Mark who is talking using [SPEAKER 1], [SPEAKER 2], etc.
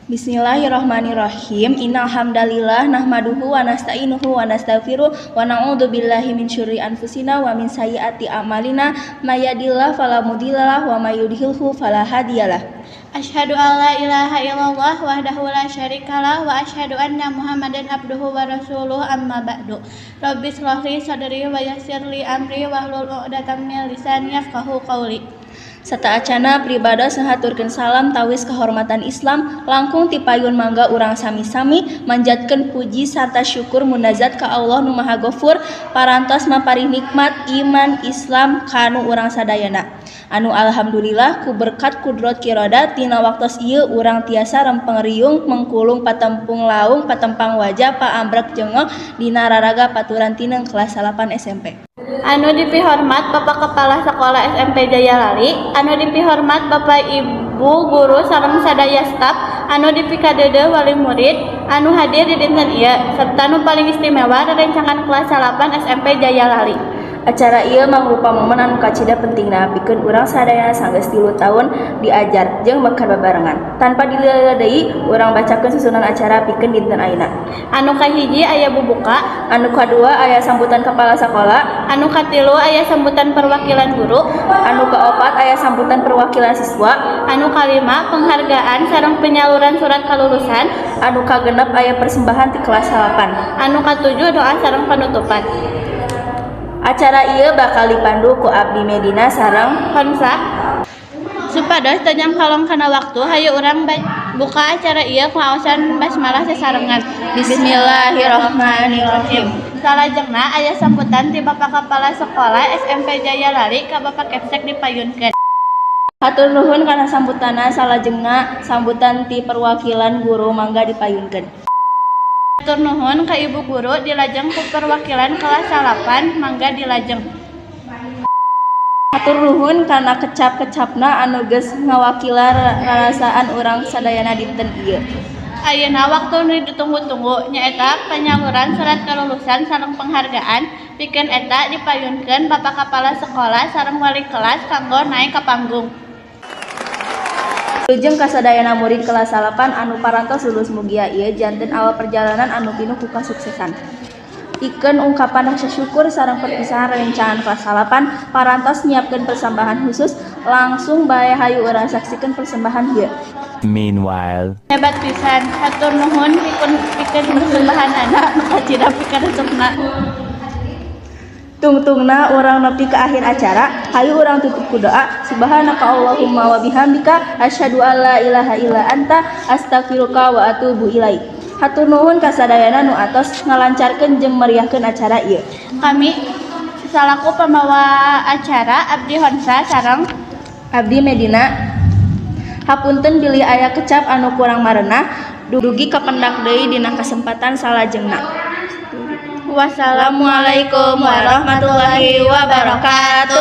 [SPEAKER 1] Bismillahirrahmanirrahim. Innal hamdalillah nahmaduhu wa nasta'inuhu wa nastaghfiruh wa na'udzu billahi min syurri anfusina wa min sayyiati a'malina may yahdihillahu fala mudhillalah wa may yudhlilhu fala hadiyalah.
[SPEAKER 2] Asyhadu an la ilaha illallah wahdahu la syarikalah wa asyhadu anna Muhammadan abduhu wa rasuluh amma ba'du. Rabbi shrah li sadri wa yassir li amri wahlul 'uqdatam min lisani yafqahu qawli.
[SPEAKER 1] Sataacana pribada sahaturkeun salam tawis kehormatan Islam langkung ti payun mangga urang sami-sami manjatkeun puji sarta syukur munajat ka Allah nu Maha Ghafur parantos maparing nikmat iman Islam kanu urang sadayana. Anu alhamdulillah ku berkat kudrot kirodat tina waktos ieu urang tiasa rempeng riung mengkulung patempung laung patempang wajah paambrek jengok dina raraga paturan tineng kelas 8 SMP.
[SPEAKER 2] Anu dipihormat Bapak Kepala Sekolah SMP Jayalali, anu dipihormat Bapak Ibu guru sareng sadaya staf, anu dipikadede wali murid, anu hadir di dinten ieu, serta nu paling istimewa rerencangan kelas 8 SMP Jayalali.
[SPEAKER 1] Acara ieu mangrupa momen anu kacida pentingna pikeun urang sadayana sanggeus 3 tahun diajar jeung meukeun babarengan. Tanpa dilila deui, urang bacakeun susunan acara pikeun dinten ayeuna.
[SPEAKER 2] Anu kahiji aya bubuka,
[SPEAKER 1] Anu kadua aya sambutan kepala sekolah,
[SPEAKER 2] anu katilu aya sambutan perwakilan guru,
[SPEAKER 1] anu kaopat aya sambutan perwakilan siswa,
[SPEAKER 2] anu kalima penghargaan sareng penyaluran surat kalulusan,
[SPEAKER 1] anu kagenep aya persembahan ti kelas 8.
[SPEAKER 2] anu katujuh doa sareng penutupan.
[SPEAKER 1] Acara ieu bakal dipandu ku Abdi Medina sareng
[SPEAKER 2] Honsa. Supados teu nyangkalong kana waktu, hayu urang buka acara ieu ku ngaosan basmalah sasarengan.
[SPEAKER 1] Bismillahirrahmanirrahim.
[SPEAKER 2] Salajengna aya sambutan ti Bapak Kepala Sekolah SMP Jayalali ka Bapak Kepsek dipayunkeun.
[SPEAKER 1] Hatur nuhun kana sambutanna, salajengna sambutan ti perwakilan guru mangga dipayunkeun.
[SPEAKER 2] Hatur nuhun ka Ibu Guru dilajeng ku perwakilan kelas 8 mangga dilajeng.
[SPEAKER 1] Hatur nuhun kana kecap-kecapna anu geus ngawakila rarasaan urang sadayana dinten ieu.
[SPEAKER 2] Ayeuna waktu nu ditunggu-tunggu nyaeta penyaluran surat kalulusan sareng penghargaan pikeun eta dipayunkeun Bapak Kepala Sekolah sareng wali kelas kanggo naek ka panggung.
[SPEAKER 1] Lujeng kasadayana murid kelas 8 anu parantos lulus mugia ieu janten awal perjalanan anu pinuh ku kasuksesan. Pikeun ungkapan rasa syukur sareng perpisahan rerencangan kelas 8 parantos nyiapkeun persembahan khusus langsung bae hayu urang saksikeun persembahan ieu.
[SPEAKER 3] Meanwhile,
[SPEAKER 2] Hebat pisan, hatur nuhun pikeun persembahan anak nu kacida pikeun resepna.
[SPEAKER 1] Tungtungna urang nepi ka akhir acara, hayu urang tutup ku doa. Subhanaka Allahumma wa bihamdika asyhadu an la ilaha illa anta astaghfiruka wa atubu ilaik. Hatur nuhun ka sadayana nu atos ngalancarkeun jeung meriahkeun acara ieu.
[SPEAKER 2] Kami salaku pembawa acara Abdi Honsa sareng
[SPEAKER 1] Abdi Medina. Hapunten bilih aya kecap anu kurang marenah, dugi kapendak deui dina kasempatan salajengna.
[SPEAKER 2] Wassalamualaikum warahmatullahi wabarakatuh.